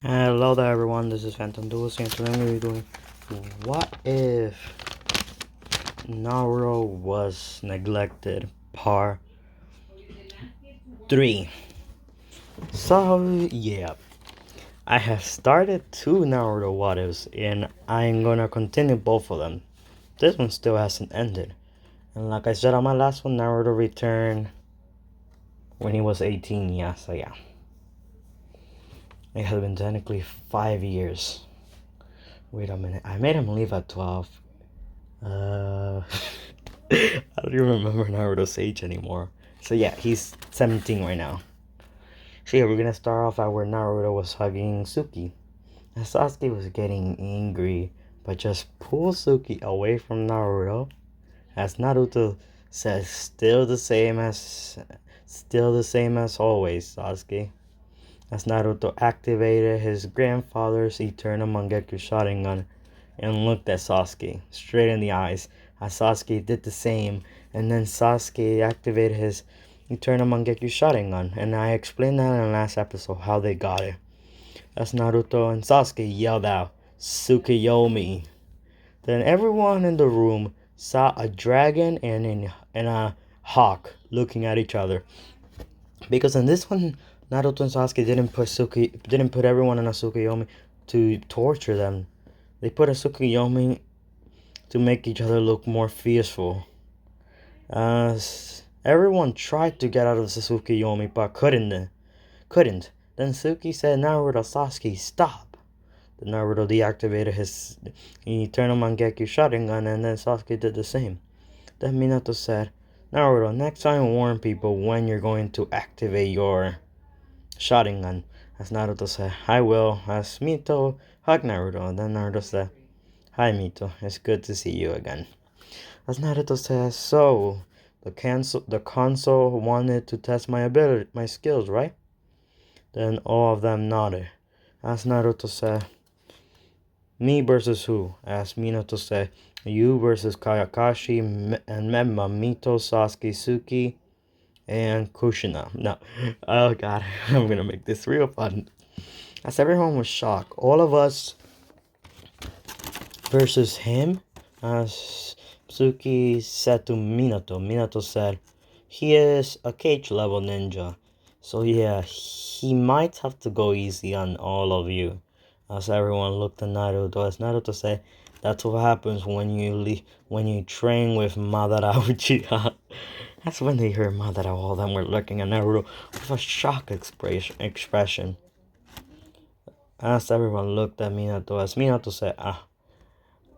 Hello there everyone, this is Phantom Duels and today I'm going to be doing What If Naruto Was Neglected Part 3. So yeah, I have started two Naruto What Ifs and I'm going to continue both of them. This one still hasn't ended. And like I said on my last one, Naruto returned when he was 18, yeah, so yeah. It has been technically 5 years. Wait a minute, I made him leave at 12. I don't even remember Naruto's age anymore. So yeah, he's 17 right now. So yeah, we're gonna start off at where Naruto was hugging Suki. And Sasuke was getting angry, but just pulled Suki away from Naruto. As Naruto says, still the same as always, Sasuke. As Naruto activated his grandfather's Eternal Mangekyo Sharingan and looked at Sasuke straight in the eyes, as Sasuke did the same, and then Sasuke activated his Eternal Mangekyo Sharingan, and I explained that in the last episode how they got it. As Naruto and Sasuke yelled out, "Tsukuyomi!" Then everyone in the room saw a dragon and a hawk looking at each other. Because in this one, Naruto and Sasuke didn't put everyone in a Tsukuyomi to torture them. They put a Tsukuyomi to make each other look more fearful. As everyone tried to get out of the Tsukuyomi but couldn't. Then Suki said, "Naruto, Sasuke, stop." Then Naruto deactivated his Eternal Mangekyo Sharingan and then Sasuke did the same. Then Minato said, "Naruto, next time warn people when you're going to activate your Sharingan." As Naruto said, "I will." As Mito hugged Naruto, and then Naruto said, "Hi Mito, it's good to see you again." As Naruto says, "So, the console wanted to test my skills, right?" Then all of them nodded. As Naruto said, "Me versus who?" As Minato said, "You versus Kakashi and Memma, Mito, Sasuke, Suki, and Kushina." No, oh god, I'm gonna make this real fun. As everyone was shocked, all of us versus him. As Suki said to Minato said, "He is a cage level ninja. So yeah, he might have to go easy on all of you." As everyone looked at Naruto, as Naruto said, "That's what happens when you train with Madara Uchiha." That's when they heard Madara. All of them were looking at Naruto with a shock expression. As everyone looked at Minato, as Minato said, I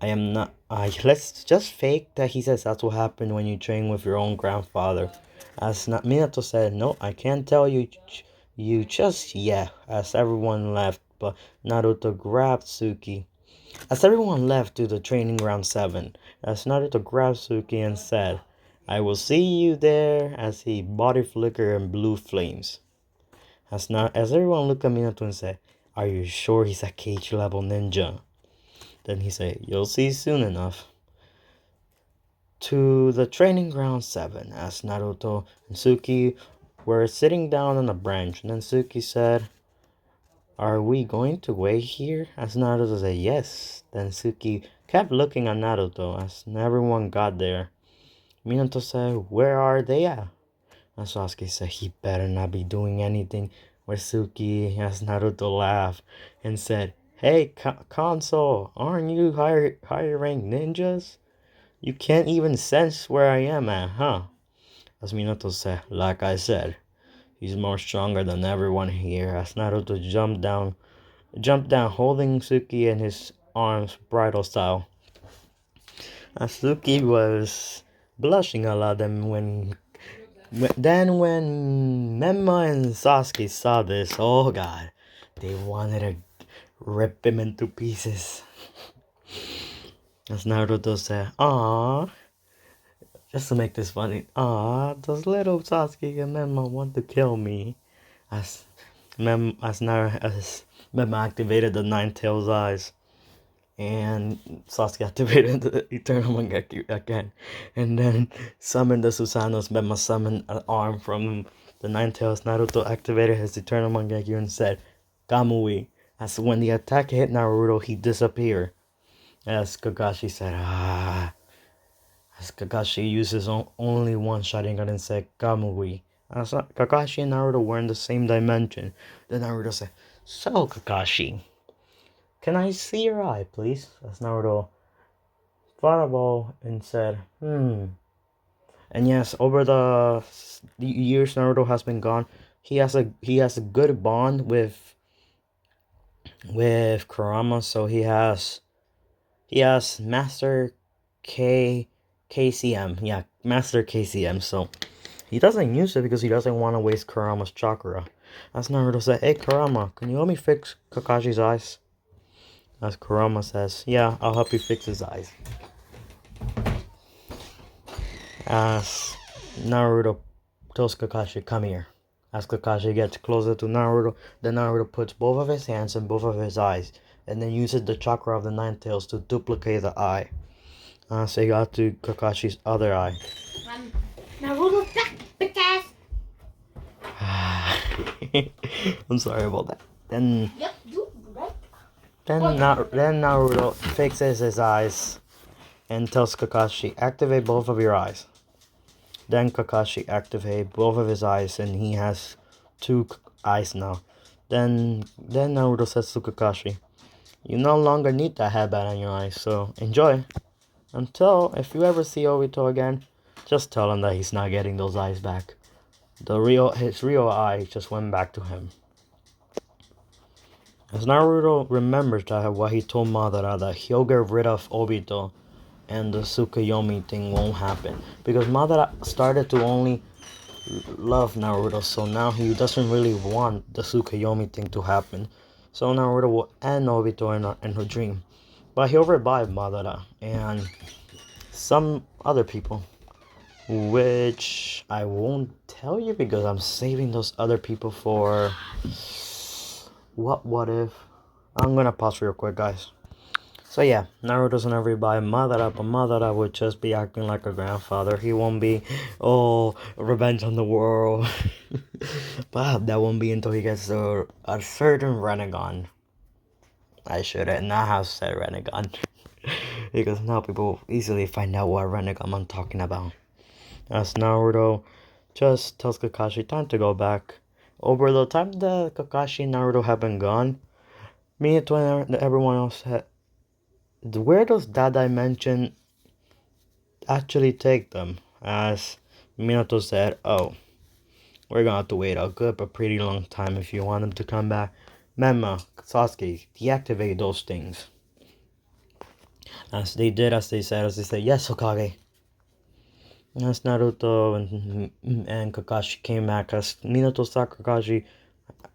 am not. Let's just fake that he says that's what happened when you train with your own grandfather." As Minato said, "No, I can't tell you. You just yeah." As everyone left, but Naruto grabbed Suki. As everyone left to the training ground 7, as Naruto grabbed Suki and said, "I will see you there," as he body flickered in blue flames. As everyone looked at Minato and said, "Are you sure he's a cage level ninja?" Then he said, "You'll see soon enough." To the training ground 7, as Naruto and Suki were sitting down on a branch. And then Suki said, "Are we going to wait here?" As Naruto said, "Yes." Then Suki kept looking at Naruto as everyone got there. Minato said, "Where are they at?" And Sasuke said he better not be doing anything with Suki. As Naruto laughed and said, "Hey, console, aren't you higher ranked ninjas? You can't even sense where I am at, huh?" As Minato said, "Like I said, he's more stronger than everyone here." As Naruto jumped down, holding Suki in his arms, bridal style. As Suki was blushing a lot, and when Memma and Sasuke saw this, oh god, they wanted to rip him into pieces. As Naruto said, "Aww," just to make this funny, "Aww, those little Sasuke and Memma want to kill me." As as Memma activated the Nine Tails eyes, and Sasuke activated the Eternal Mangekyo again, and then summoned the Susanos. Memma summoned an arm from the Nine Tails. Naruto activated his Eternal Mangekyo and said, "Kamui." As when the attack hit Naruto, he disappeared. As Kakashi said, as Kakashi uses only one Sharingan and said, Kamui. As Kakashi and Naruto were in the same dimension. Then Naruto said, so Kakashi, can I see your eye, please? As Naruto thought about and said, And yes, over the years Naruto has been gone, he has a good bond with Kurama, so he has Master K KCM. Yeah, Master KCM. So he doesn't use it because he doesn't want to waste Kurama's chakra. As Naruto said, hey Kurama, can you help me fix Kakashi's eyes? As Kurama says, yeah, I'll help you fix his eyes. As Naruto tells Kakashi, come here. As Kakashi gets closer to Naruto, then Naruto puts both of his hands in both of his eyes, and then uses the chakra of the Nine Tails to duplicate the eye. So he got to Kakashi's other eye. Naruto back, bitch ass. I'm sorry about that. Then Yep, you right. then Naruto fixes his eyes and tells Kakashi, activate both of your eyes. Then Kakashi activates both of his eyes and he has two eyes now. Then Naruto says to Kakashi, you no longer need that headband on your eyes, so enjoy. Until, if you ever see Obito again, just tell him that he's not getting those eyes back. His real eye just went back to him. As Naruto remembers that what he told Madara, that he'll get rid of Obito and the Tsukuyomi thing won't happen. Because Madara started to only love Naruto, so now he doesn't really want the Tsukuyomi thing to happen. So Naruto will end Obito in her dream. But he'll revive Madara and some other people, which I won't tell you because I'm saving those other people for what if. I'm gonna pause real quick, guys. So yeah, Naruto's gonna revive Madara, but Madara would just be acting like a grandfather. He won't be, oh, revenge on the world. But that won't be until he gets a certain Renegon. I should not have said Renegon. Because now people easily find out what Renegon I'm talking about. As Naruto just tells Kakashi time to go back. Over the time that Kakashi and Naruto have been gone, Minato and everyone else had... Where does that dimension actually take them? As Minato said, oh, we're gonna have to wait a good but pretty long time if you want them to come back. Menma, Sasuke, deactivate those things. As they said, yes, Hokage. As Naruto and Kakashi came back, as Minato saw Kakashi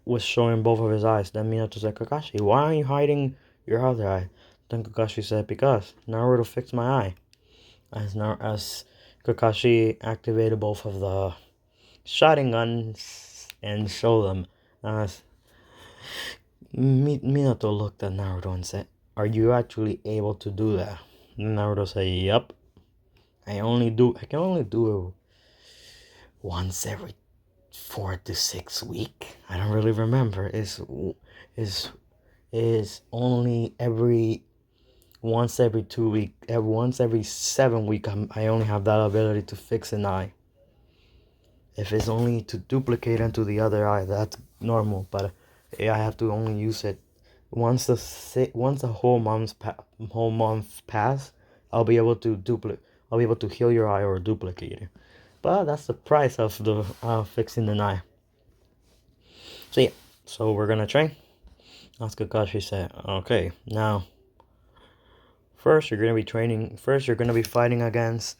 was showing both of his eyes. Then Minato said, Kakashi, why aren't you hiding your other eye? Then Kakashi said, because Naruto fixed my eye. As Kakashi activated both of the Sharingans and showed them. As Minato looked at Naruto and said, are you actually able to do that? And Naruto said, yep. I can only do it once every 4 to 6 weeks. I don't really remember. Is only once every 2 weeks. Once every 7 weeks. I only have that ability to fix an eye. If it's only to duplicate into the other eye, that's normal. But I have to only use it once the whole month pass. I'll be able to heal your eye or duplicate it. But that's the price of the fixing an eye. So yeah, so we're gonna train. As Kakashi said, okay, now first you're gonna be training. First you're gonna be fighting against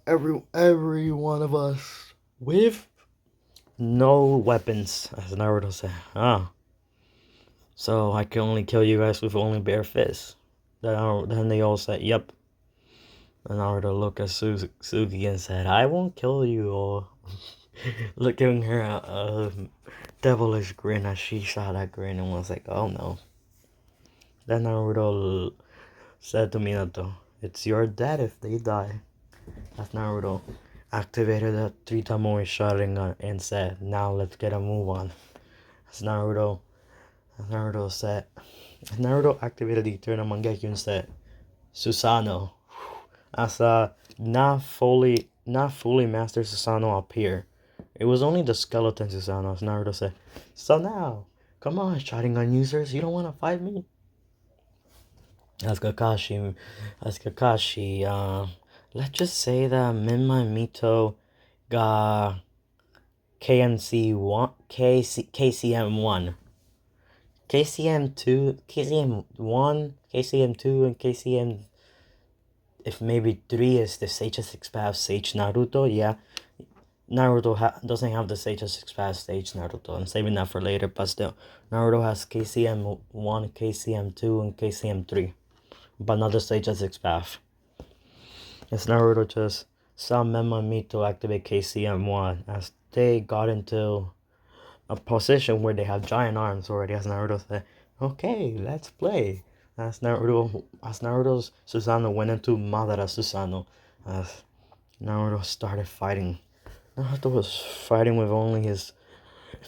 every one of us with no weapons, as Naruto said. So I can only kill you guys with only bare fists. Then they all said, yep. And Naruto looked at Suzuki and said, I won't kill you all. Looking her a devilish grin as she saw that grin and was like, oh no. Then Naruto said to Minato, it's your death if they die. As Naruto activated the 3 Tomoe Sharingan and said, now let's get a move on. As Naruto Naruto said, Naruto activated the Eternal Mangekyo and said, Susanoo. As not fully Master Susanoo appeared. It was only the skeleton Susanoo, as Naruto said. So now, come on, Sharingan users, you don't want to fight me? As Kakashi, let's just say that Minma and Mito got KMC1, KCM1. KCM2, KCM1, KCM2, and KCM. If maybe 3 is the Sage of Six Paths Sage Naruto, yeah. Naruto doesn't have the Sage of Six Paths Sage Naruto. I'm saving that for later, but still. Naruto has KCM1, KCM2, and KCM3. But not the Sage of Six Paths. As Naruto just saw Mema and Mito activate KCM1 as they got into a position where they have giant arms already, as Naruto said, okay, let's play. As Naruto's Susanoo went into Madara Susanoo, as Naruto started fighting. Naruto was fighting with only his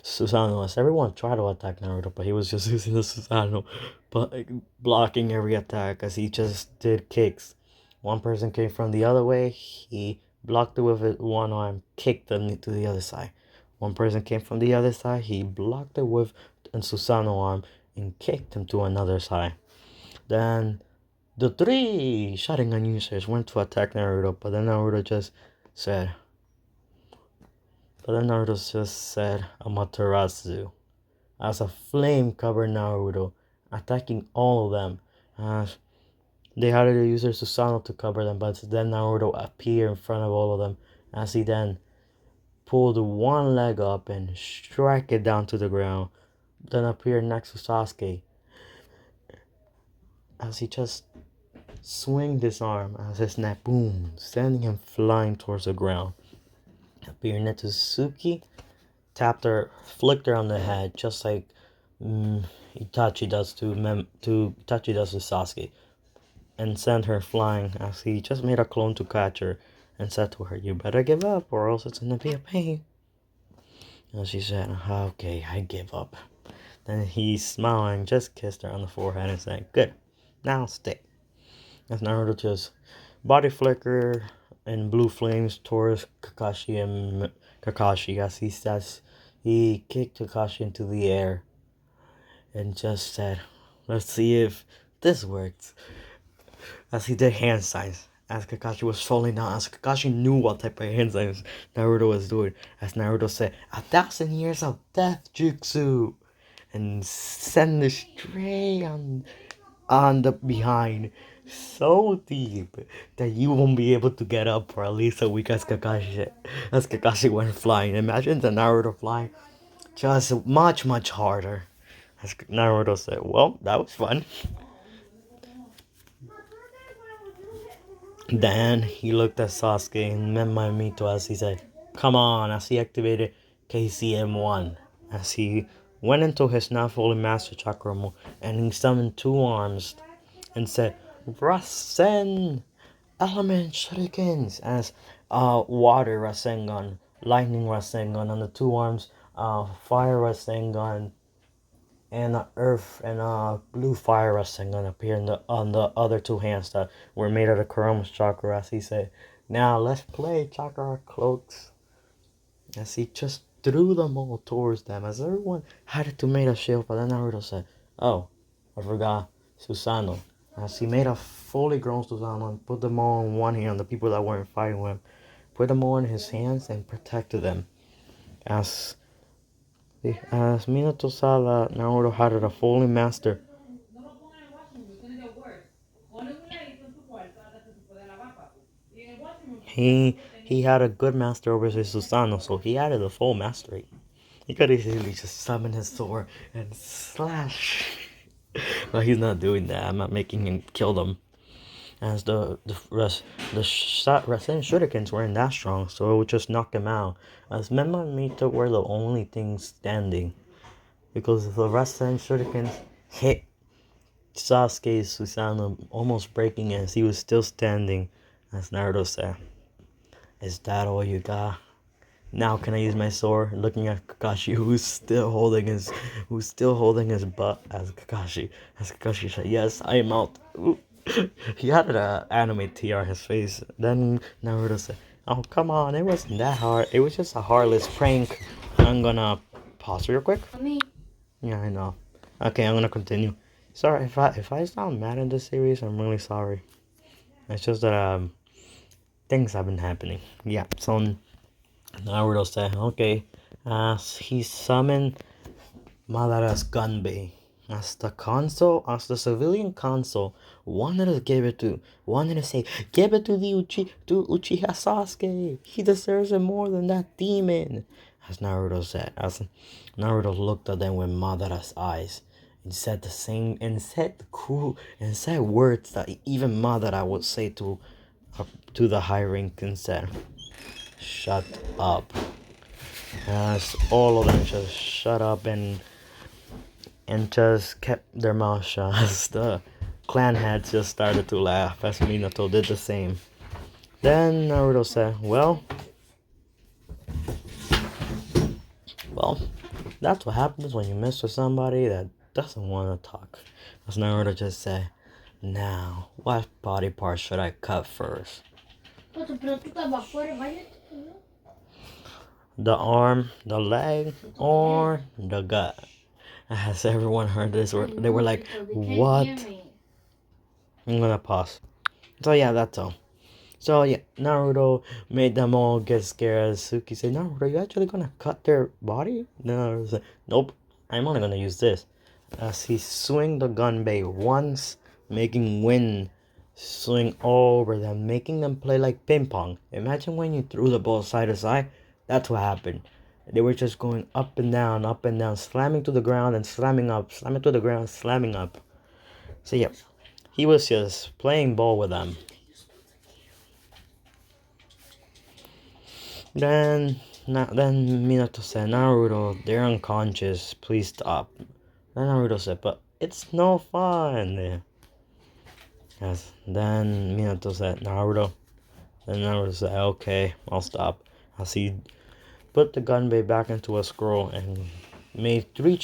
Susanoo, as everyone tried to attack Naruto, but he was just using the Susanoo, but blocking every attack as he just did kicks. One person came from the other way, he blocked it with one arm, kicked them to the other side. One person came from the other side, he blocked it with a Susanoo arm and kicked him to another side. Then the 3 Sharingan users went to attack Naruto, but then said, Amaterasu as a flame covered Naruto, attacking all of them. As they had the user Susanoo to cover them, but then Naruto appeared in front of all of them as he then pulled one leg up and struck it down to the ground, then appeared next to Sasuke as he just swinged his arm as his neck boom, sending him flying towards the ground. Appeared next to Suki, flicked her on the head, just like Itachi does to Sasuke, and sent her flying as he just made a clone to catch her and said to her, "You better give up or else it's gonna be a pain." And she said, "Okay, I give up." Then he smiled and just kissed her on the forehead and said, "Good, now stay." As Naruto just body flicker and blue flames towards Kakashi as he says he kicked Kakashi into the air and just said, "Let's see if this works." As he did hand signs as Kakashi was falling down, as Kakashi knew what type of hand signs Naruto was doing, as Naruto said, "1,000 years of death jutsu," and send it straight on the behind, so deep that you won't be able to get up for at least a week, as Kakashi went flying. Imagine the Naruto flying, just much harder. As Naruto said, "Well, that was fun." Then he looked at Sasuke and Menma Mito as he said, "Come on," as he activated KCM1. As he went into his now fully master chakra mode and he summoned 2 arms and said, "Rasen Element Shurikens," as water Rasengan, lightning Rasengan on the 2 arms, fire Rasengan, and earth and blue fire Rasengan appear on the other 2 hands that were made of the Kuroma's chakra, as he said, "Now let's play chakra cloaks." As he just threw them all towards them, as everyone had to make a shield, but then Naruto said, "Oh, I forgot Susanoo." As he made a fully grown Susanoo and put them all in one hand, the people that weren't fighting with him, put them all in his hands and protected them. As Minato saw that Naruto had a fully master, he had a good master over his Susanoo, so he added a full mastery. He could easily just summon his sword and slash. But he's not doing that. I'm not making him kill them. As the Rasen Shurikens weren't that strong, so it would just knock him out. As Menma and Mito were the only things standing, because the Rasen Shurikens hit Sasuke's Susanoo, almost breaking it as he was still standing. As Naruto said, "Is that all you got?" Now can I use my sword? Looking at Kakashi, who's still holding his butt as Kakashi. As Kakashi said, "Yes, I am out." Ooh. He had an anime tear on his face. Then Naruto said, "Oh come on, it wasn't that hard. It was just a harmless prank." I'm gonna pause real quick. Me. Yeah, I know. Okay, I'm gonna continue. Sorry if I sound mad in this series. I'm really sorry. It's just that things have been happening. Yeah. So Naruto said, okay, as he summoned Madara's gunbei. As the civilian consul wanted to say, give it to to Uchiha Sasuke. He deserves it more than that demon. As Naruto looked at them with Madara's eyes and said the same, and said words that even Madara would say to the high rank and said, shut up. As all of them just shut up and just kept their mouth shut. As the clan heads just started to laugh as Minato did the same. Then Naruto said, well, that's what happens when you mess with somebody that doesn't want to talk. As Naruto just said, now, what body part should I cut first? The arm, the leg, or the gut? As everyone heard this, they were like, what? I'm gonna pause. So yeah, that's all. So yeah, Naruto made them all get scared. As Suki said, Naruto, are you actually gonna cut their body? Naruto said, nope, I'm only gonna use this. As he swing the gunbei once, making wind swing over them, making them play like ping pong. Imagine when you threw the ball side to side. That's what happened. They were just going up and down, slamming to the ground and slamming up, slamming to the ground, slamming up. So yeah, he was just playing ball with them. Then Minato said, Naruto, they're unconscious. Please stop. Then Naruto said, but it's no fun. Yes. Then Minato said, Naruto. Then Naruto said, okay, I'll stop. As he put the gunbei back into a scroll and made three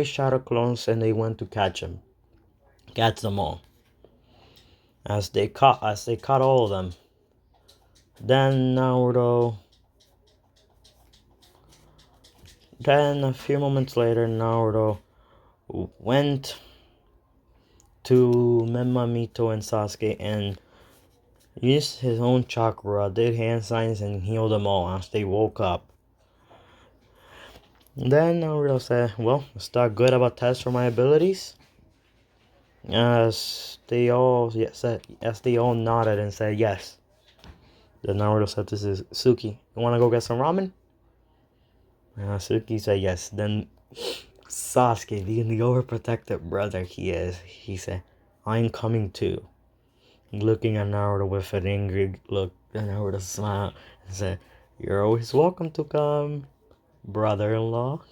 shadow clones, and they went to catch them all. As they caught all of them. Then a few moments later, Naruto went to Mito and Sasuke and used his own chakra, did hand signs, and healed them all as they woke up. Then Naruto said, well, is that good about tests for my abilities? As they all nodded and said yes. Then Naruto said to Suki, you wanna go get some ramen? Suki said yes. Then Sasuke, being the overprotective brother he said, I'm coming too. Looking at Naruto with an angry look, then Naruto smiled and said, you're always welcome to come, brother-in-law.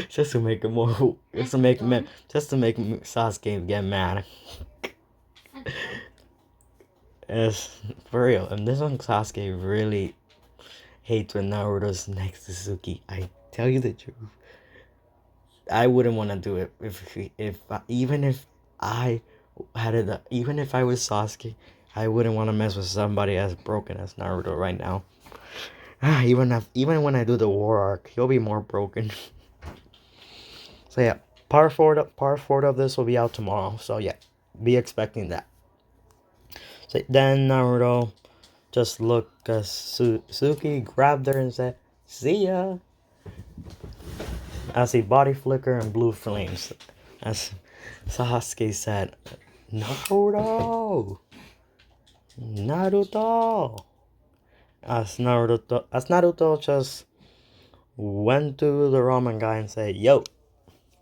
just to make Sasuke get mad. As for real, and this one Sasuke really hates when Naruto's next to Suki. I tell you the truth. I wouldn't want to do it even if I even if I was Sasuke, I wouldn't want to mess with somebody as broken as Naruto right now. Even when I do the war arc, he'll be more broken. So yeah, part four of this will be out tomorrow. So yeah, be expecting that. So then Naruto just looked at Suki, grabbed her and said, "See ya." As a body flicker and blue flames, as Sasuke said, Naruto, Naruto. As Naruto just went to the ramen guy and said, "Yo,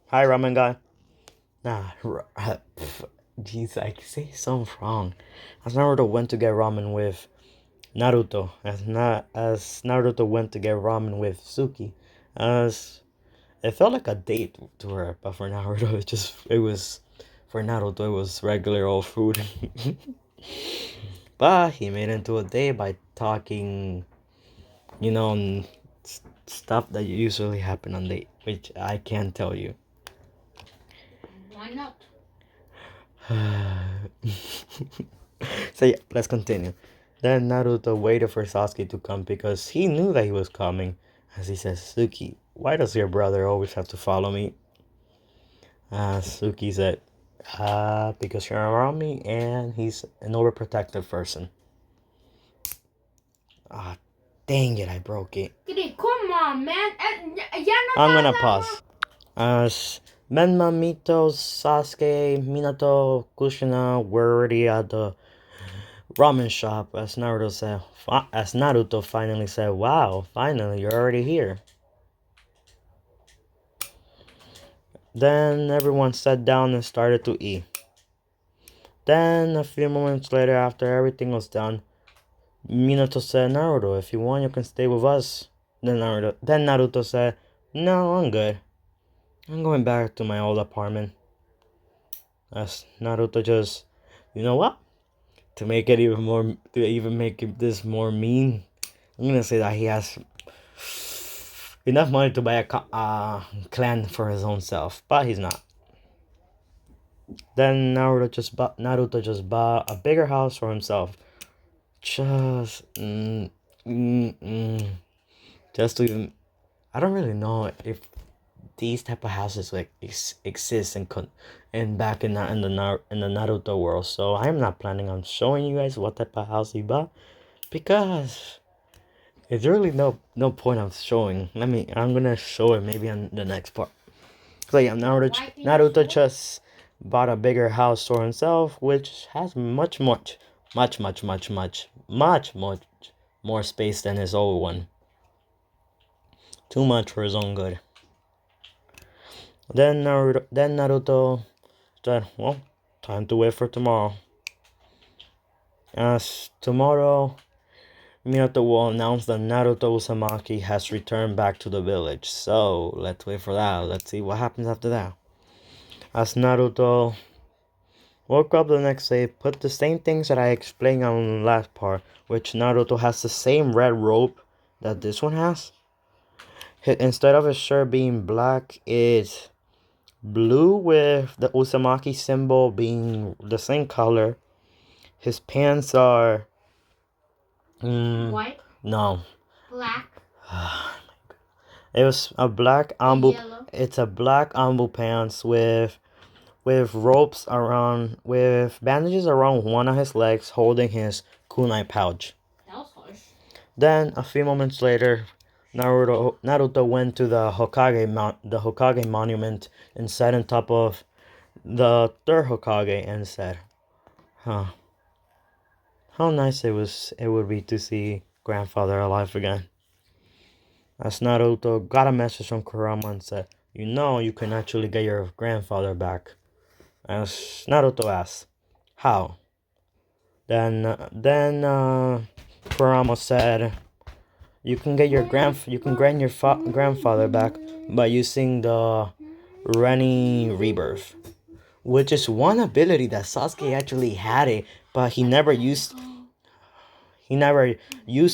hi ramen guy." Nah, jeez, I say something wrong. As Naruto went to get ramen with Naruto, as Naruto went to get ramen with Suki, as it felt like a date to her, but for Naruto, for Naruto, it was regular old food. But he made it into a date by talking You know, stuff that usually happen on date, which I can't tell you. Why not? So yeah, let's continue. Then Naruto waited for Sasuke to come because he knew that he was coming. As he says, Suki, why does your brother always have to follow me? Suki said, because you're around me and he's an overprotective person. Ah, dang it, I broke it. Come on, man. Ya no I'm gonna pasa. pause. As Menma, Mito, Sasuke, Minato, Kushina were already at the ramen shop as Naruto finally said, "Wow, finally you're already here." Then everyone sat down and started to eat. Then a few moments later, after everything was done, Minato said, "Naruto, if you want, you can stay with us." Then Naruto said, "No, I'm good. I'm going back to my old apartment." As Naruto just, you know what? To this more mean, I'm gonna say that he has enough money to buy a clan for his own self, but he's not. Then Naruto just bought a bigger house for himself. Just just to even, I don't really know if these type of houses like exist and back in the Naruto world. So I'm not planning on showing you guys what type of house he bought because it's really no point of showing. I'm gonna show it maybe on the next part. So yeah, Naruto just bought a bigger house for himself, which has much more space than his old one. Too much for his own good. Then Naruto said, "Well, time to wait for tomorrow." As tomorrow, Minato will announce that Naruto Uzumaki has returned back to the village. So let's wait for that. Let's see what happens after that. As Naruto woke up the next day, put the same things that I explained on the last part, which Naruto has the same red robe that this one has. Instead of his shirt being black, it's blue with the Uzumaki symbol being the same color. His pants are White, no. black, It was a black ambu. yellow. It's a black ambu pants with ropes around with bandages around one of his legs, holding his kunai pouch. That was harsh. Then a few moments later, Naruto went to the Hokage monument and sat on top of the third Hokage and said, "Huh, how nice it would be to see grandfather alive again." As Naruto got a message from Kurama and said, "You know you can actually get your grandfather back." As Naruto asked, "How?" Then Kurama said, you can grant your grandfather back by using the Rinne rebirth, which is one ability that Sasuke actually had it, but he never used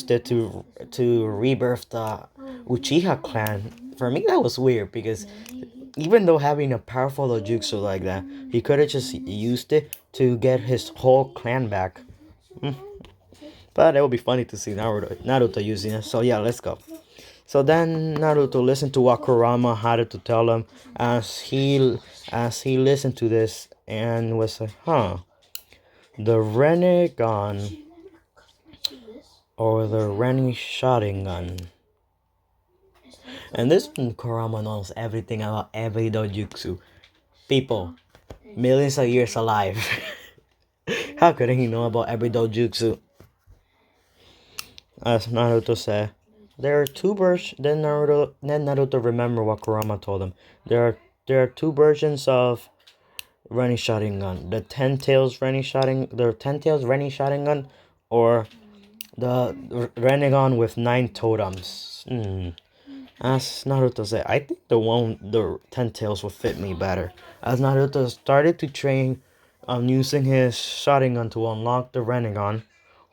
it to rebirth the Uchiha clan. For me, that was weird because even though having a powerful Ojutsu like that, he could have just used it to get his whole clan back. But it would be funny to see Naruto using it. So yeah, let's go. So then Naruto listened to what Kurama had to tell him as he listened to this and was like, huh, the Renegon or the Ren Sharingan. And this one, Kurama knows everything about every dojutsu. People, millions of years alive. How could he know about every dojutsu? As Naruto said, there are two versions. Then Naruto remembered what Kurama told him. There are two versions of Renny Sharingan. The ten tails Renny Sharingan, or the Renegon with 9 totems. As Naruto said, I think the 10 tails will fit me better. As Naruto started to train on using his Sharingan to unlock the Renegon,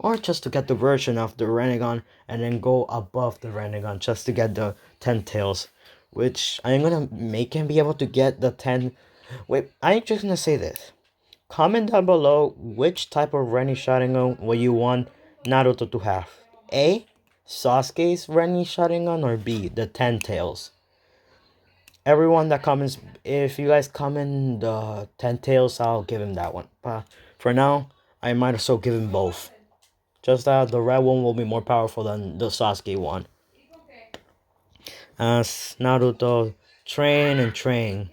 or just to get the version of the Rinnegan and then go above the Rinnegan just to get the 10 tails, which I'm gonna make him be able to get the 10. Wait, I'm just gonna say this. Comment down below which type of Renny Sharingan would you want Naruto to have. A. Sasuke's Renny Sharingan, or B. The 10 tails. Everyone that comments, if you guys comment the 10 tails, I'll give him that one. But for now, I might as well give him both. Just that the red one will be more powerful than the Sasuke one. As Naruto train and train,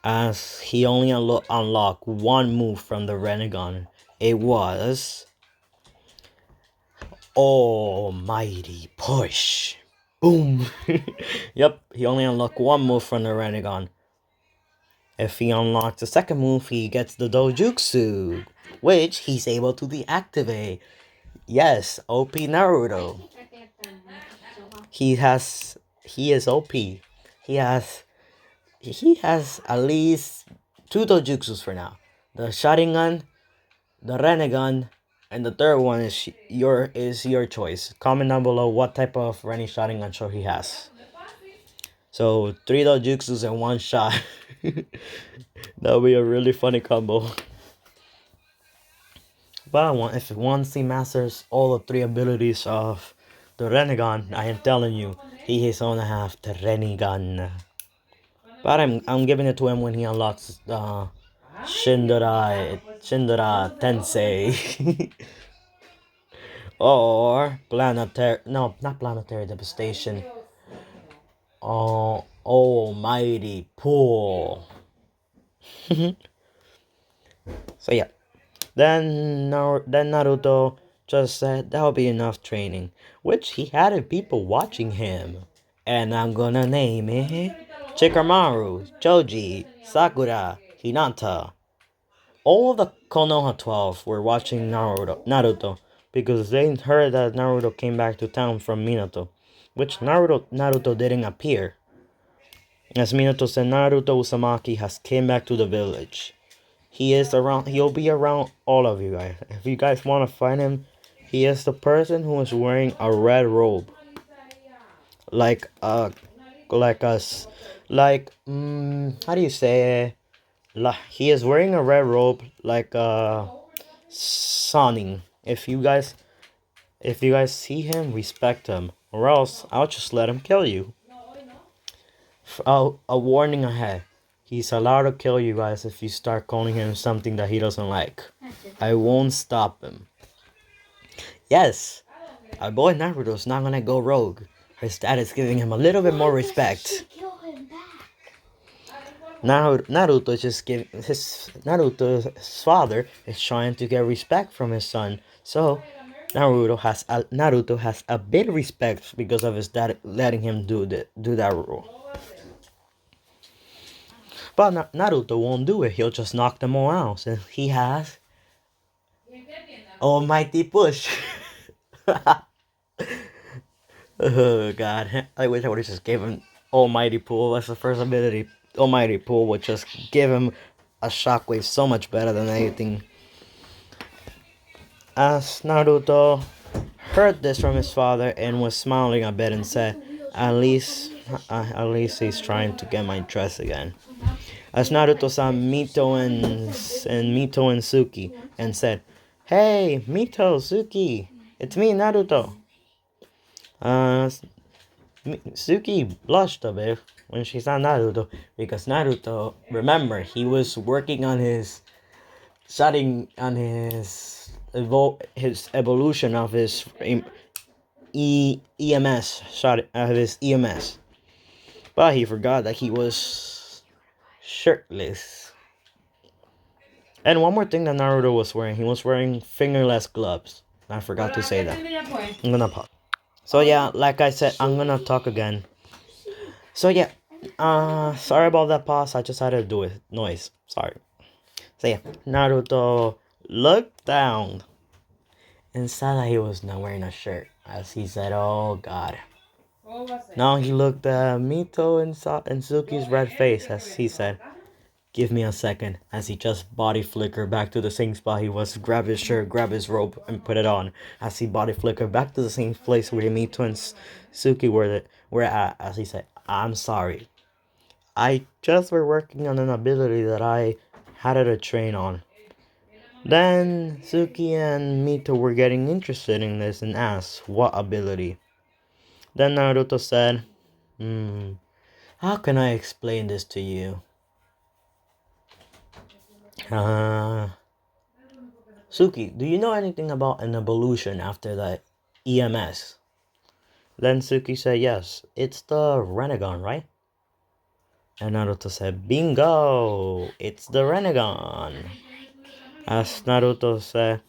as he only unlocked one move from the Rinnegan. It was Almighty Push. Boom. Yep, he only unlocked one move from the Rinnegan. If he unlocks the second move, he gets the Dojutsu, which he's able to deactivate. Yes, OP Naruto. He is OP. He has at least two Dojutsus for now. The Sharingan, the Rinnegan, and the third one is your choice. Comment down below what type of Renny Sharingan show he has. So 3 Dojutsus in one shot. That would be a really funny combo. But if once he masters all the 3 abilities of the Rinnegan, I am telling you, he is gonna have the Rinnegan. But I'm giving it to him when he unlocks the Shindara Tensei. Or planetary, no, not planetary devastation. Oh, almighty pool. So yeah, then Naruto just said that'll be enough training, which he had people watching him, and I'm gonna name it Chikamaru, Choji, Sakura, Hinata. All of the Konoha 12 were watching Naruto because they heard that Naruto came back to town from Minato, which Naruto didn't appear. As Minato said, Naruto Uzumaki has came back to the village. He'll be around all of you guys. If you guys want to find him, he is the person who is wearing a red robe. Like us, how do you say it? He is wearing a red robe like Sonny. If you guys see him, respect him, or else I'll just let him kill you. A warning ahead. He's allowed to kill you guys if you start calling him something that he doesn't like. I won't stop him. Yes, our boy Naruto's not gonna go rogue. His dad is giving him a little bit more respect. Naruto just giving Naruto's father is trying to get respect from his son. So Naruto has a bit of respect because of his dad letting him do that rule. But Naruto won't do it. He'll just knock them all out. Since he has Almighty Push. Oh god. I wish I would have just gave him Almighty Pool. That's the first ability. Almighty Pool would just give him a shockwave so much better than anything. As Naruto heard this from his father and was smiling a bit and said, at least he's trying to get my trust again. As Naruto saw Mito and Suki and said, "Hey, Mito, Suki, it's me, Naruto." Suki blushed a bit when she saw Naruto because Naruto, remember, he was working on his evolution of his EMS, but he forgot that he was shirtless. And one more thing that Naruto was wearing, he was wearing fingerless gloves. I forgot to say that. I'm gonna pause. So yeah, like I said, I'm gonna talk again. So yeah, sorry about that pause. I just had to do it. Noise. Sorry. So yeah, Naruto looked down and saw that he was not wearing a shirt. As he said, "Oh God." Now he looked at Mito and Suki's red face as he said, Give me a second, as he just body flickered back to the same spot he was, grab his shirt, grab his rope, and put it on. As he body flickered back to the same place where Mito and Suki were at, as he said, I'm sorry. I just were working on an ability that I had to train on. Then Suki and Mito were getting interested in this and asked, what ability? Then Naruto said, how can I explain this to you? Suki, do you know anything about an evolution after the EMS? Then Suki said, yes, it's the Renegon, right? And Naruto said, bingo, it's the Renegon. As Naruto said,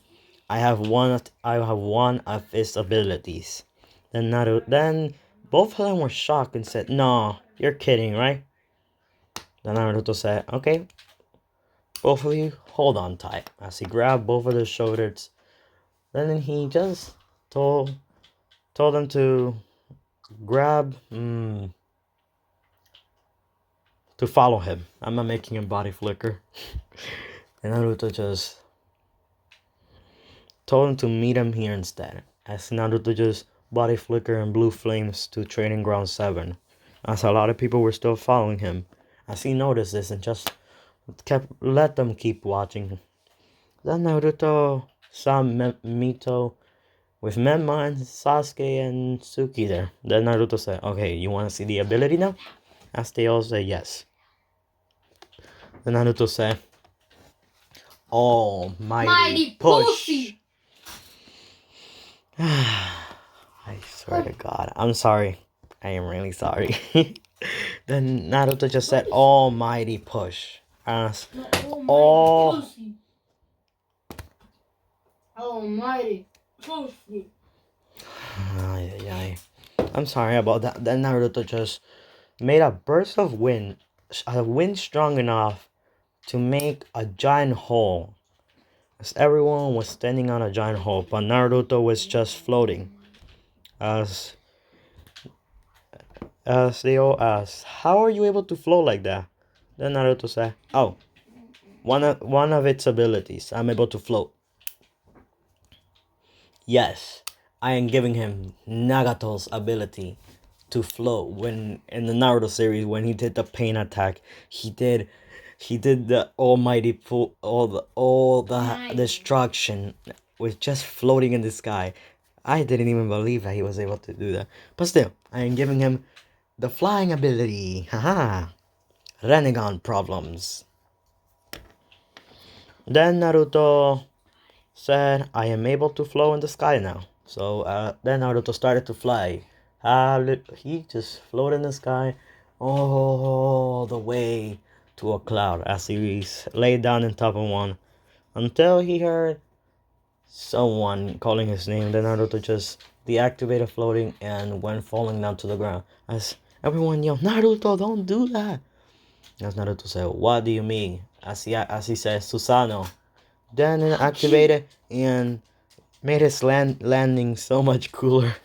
I have one of its abilities. Then both of them were shocked and said, no, you're kidding, right? Then Naruto said, okay, both of you hold on tight. As he grabbed both of their shoulders, then he just told them to grab to follow him. I'm not making him body flicker. And Naruto just told him to meet him here instead. As Naruto just body flicker and blue flames to Training Ground 7. As a lot of people were still following him. As he noticed this and just let them keep watching. Then Naruto saw Mito with Menma and Sasuke and Suki there. Then Naruto said, okay, you want to see the ability now? As they all say yes. Then Naruto said, Almighty push! I swear to God, I'm sorry. I am really sorry. Then Naruto just said, Almighty push. As Almighty pussy. I'm sorry about that. Then Naruto just made a burst of wind, a wind strong enough to make a giant hole. As everyone was standing on a giant hole, but Naruto was just floating. As they all asked, how are you able to float like that? Then Naruto said, oh, one of its abilities, I'm able to float. Yes, I am giving him Nagato's ability to float. When in the Naruto series, when he did the pain attack, he did the almighty all the destruction with just floating in the sky. I didn't even believe that he was able to do that. But still, I am giving him the flying ability. Haha. Renegon problems. Then Naruto said, I am able to flow in the sky now. So then Naruto started to fly. He just floated in the sky all the way to a cloud as he laid down on top of one until he heard someone calling his name. Then Naruto just deactivated floating and went falling down to the ground as everyone yelled, Naruto, don't do that. As Naruto said, what do you mean? As he said, Susanoo. Then it activated and made his landing so much cooler.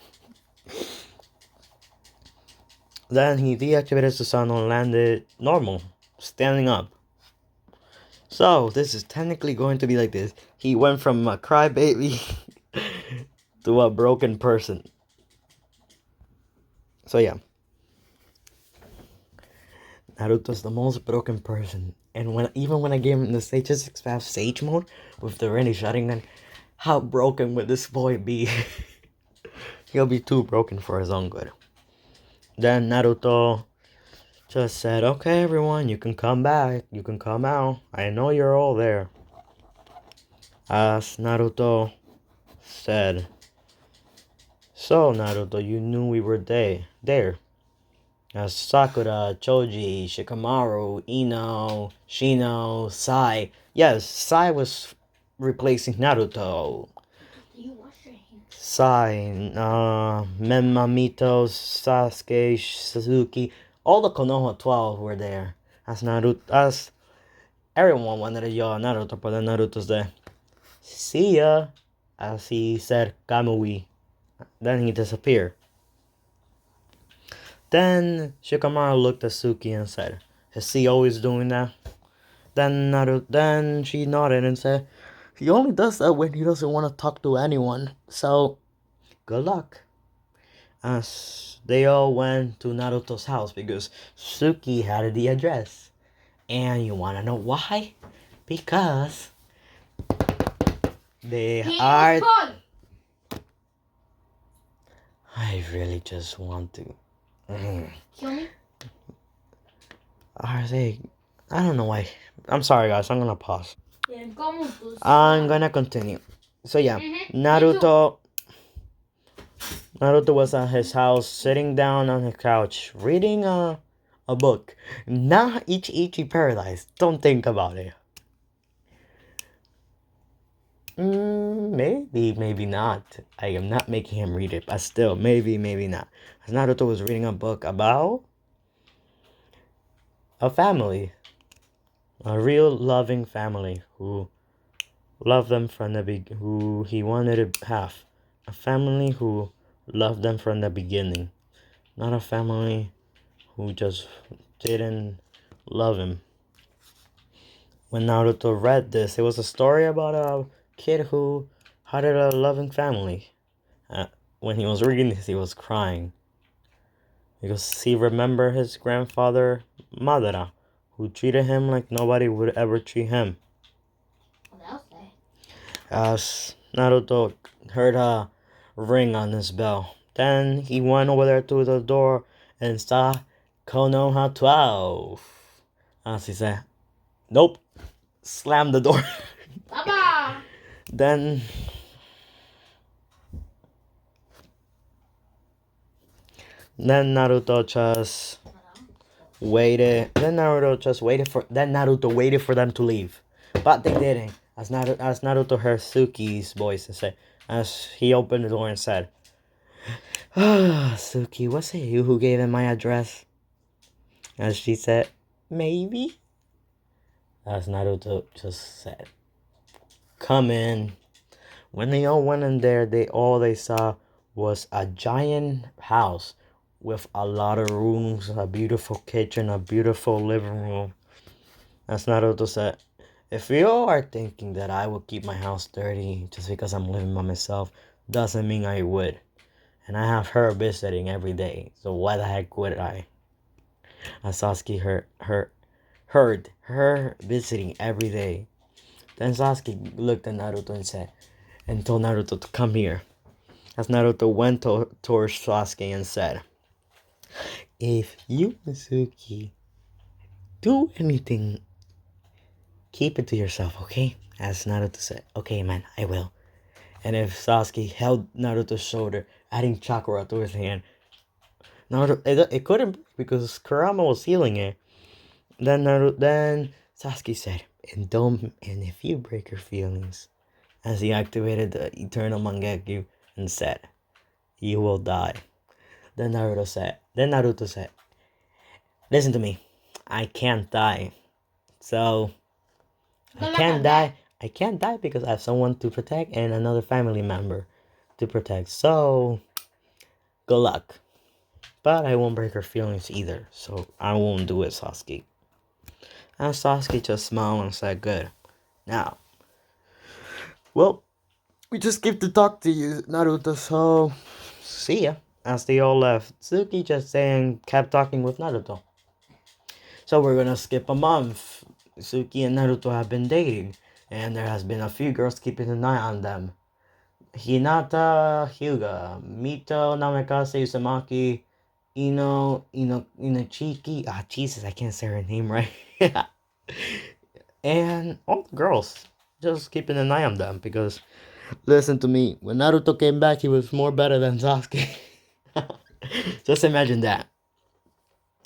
Then he deactivated Susanoo and landed normal, standing up. So this is technically going to be like this. He went from a crybaby to a broken person. So yeah. Naruto's the most broken person. And even when I gave him the Sage 6 Sage mode with the rinne sharingan, how broken would this boy be? He'll be too broken for his own good. Then Naruto just said, okay everyone, you can come back. You can come out. I know you're all there. As Naruto said, so Naruto, you knew we were there. As Sakura, Choji, Shikamaru, Ino, Shino, Sai. Yes, Sai was replacing Naruto. Sai, Menma, Mito, Sasuke, Sasuke, all the Konoha 12 were there. As everyone wanted to yell at Naruto, but then Naruto's there. See ya, as he said Kamui. Then he disappeared. Then Shikamaru looked at Suki and said, is he always doing that? Then she nodded and said, he only does that when he doesn't want to talk to anyone. So, good luck. As they all went to Naruto's house because Suki had the address. And you wanna know why? Because they are. I really just want to. Kill me? Are they? I don't know why. I'm sorry, guys. I'm gonna pause. Then ¿cómo tú I'm sabes? gonna continue. So yeah, Mhm. Naruto was at his house, sitting down on the couch, reading a book. Not Ichi Paradise. Don't think about it. Maybe, maybe not. I am not making him read it, but still, maybe, maybe not. As Naruto was reading a book about a family, a real loving family who loved them from who he wanted to have, a family who loved them from the beginning, not a family who just didn't love him. When Naruto read this, it was a story about a kid who had a loving family. When he was reading this, he was crying because he remembered his grandfather Madara, who treated him like nobody would ever treat him. What else say? As Naruto heard a ring on his bell, then he went over there to the door and saw Konoha 12. As he said, nope, slammed the door. Papa! Then Naruto just waited. Then Naruto waited for them to leave, but they didn't. As Naruto heard Suki's voice and said, as he opened the door and said, "Ah, Suki, was it you who gave him my address?" As she said, "Maybe." As Naruto just said, "Come in." When they all went in there, they saw was a giant house with a lot of rooms, a beautiful kitchen, a beautiful living room. As Naruto said, if you are thinking that I will keep my house dirty just because I'm living by myself, doesn't mean I would. And I have her visiting every day, so why the heck would I? As Sasuke heard her visiting every day. Then Sasuke looked at Naruto and told Naruto to come here. As Naruto went towards Sasuke and said, if you, Suki, do anything, keep it to yourself, okay? As Naruto said, okay, man, I will. And if Sasuke held Naruto's shoulder, adding chakra to his hand, Naruto, it couldn't because Kurama was healing it. Then Sasuke said, and if you break your feelings, as he activated the eternal Mangekyo and said, you will die. Then Naruto said, listen to me, I can't die. So I can't die. I can't die because I have someone to protect and another family member to protect. So good luck. But I won't break her feelings either. So I won't do it, Sasuke. And Sasuke just smiled and said, good. Now, well, we just get to talk to you, Naruto. So see ya. As they all left, Suki just kept talking with Naruto. So we're gonna skip a month. Suki and Naruto have been dating, and there has been a few girls keeping an eye on them. Hinata, Hyuga, Mito, Namikaze, Uzumaki, Inochiki. Ah, Jesus, I can't say her name right. And all the girls, just keeping an eye on them because, listen to me, when Naruto came back, he was more better than Sasuke. Just imagine that.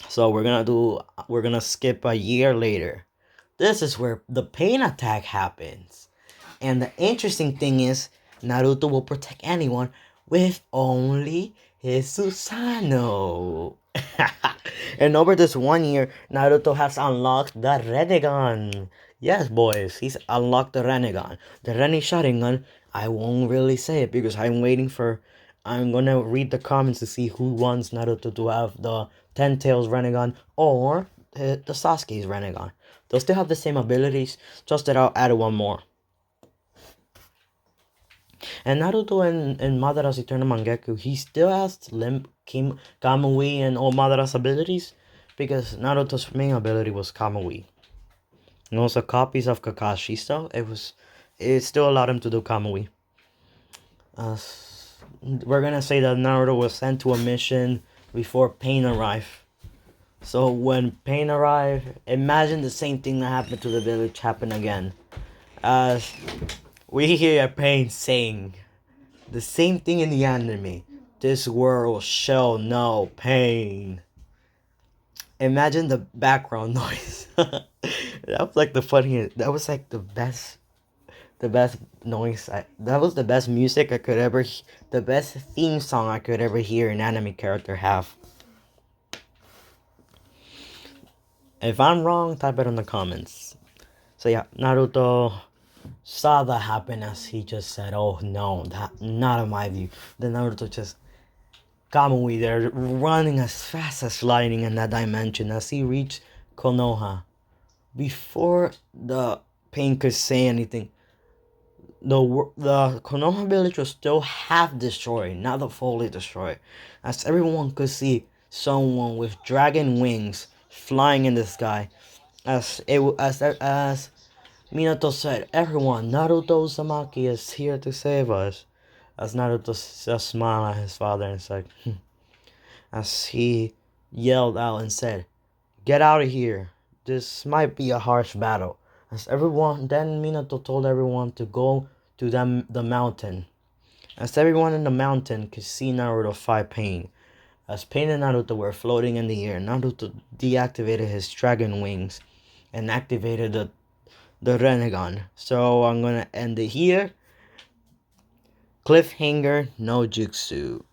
So we're gonna skip a year later. This is where the pain attack happens. And the interesting thing is, Naruto will protect anyone with only his Susanoo. And over this 1 year, Naruto has unlocked the Rinnegan. Yes, boys, he's unlocked the Rinnegan. The Rinne Sharingan, I won't really say it because I'm gonna read the comments to see who wants Naruto to have the Ten Tails Rinnegan or the Sasuke's Rinnegan. They'll still have the same abilities, just that I'll add one more. And Naruto in Madara's Eternal Mangekyou, he still has Limp, Kamui, and all Madara's abilities, because Naruto's main ability was Kamui. And also copies of Kakashi, so it still allowed him to do Kamui. We're gonna say that Naruto was sent to a mission before Pain arrived. So when Pain arrived, imagine the same thing that happened to the village happen again. As we hear Pain saying the same thing in the anime. This world shall know pain. Imagine the background noise. That was like the funniest. That was like the best noise. That was the best music I could ever. The best theme song I could ever hear an anime character have. If I'm wrong, type it in the comments. So yeah, Naruto saw that happen as he just said, "Oh no, that not in my view." Then Naruto just Kamui there running as fast as lightning in that dimension as he reached Konoha. Before the Pain could say anything, the Konoha village was still half destroyed, not fully destroyed, as everyone could see someone with dragon wings flying in the sky. As Minato said, "Everyone, Naruto Uzumaki is here to save us." As Naruto just smiled at his father and said, as he yelled out and said, "Get out of here. This might be a harsh battle." Then Minato told everyone to go to the mountain. As everyone in the mountain could see Naruto fight Pain. As Pain and Naruto were floating in the air, Naruto deactivated his dragon wings and activated the Rinnegan. So I'm gonna end it here. Cliffhanger no jutsu.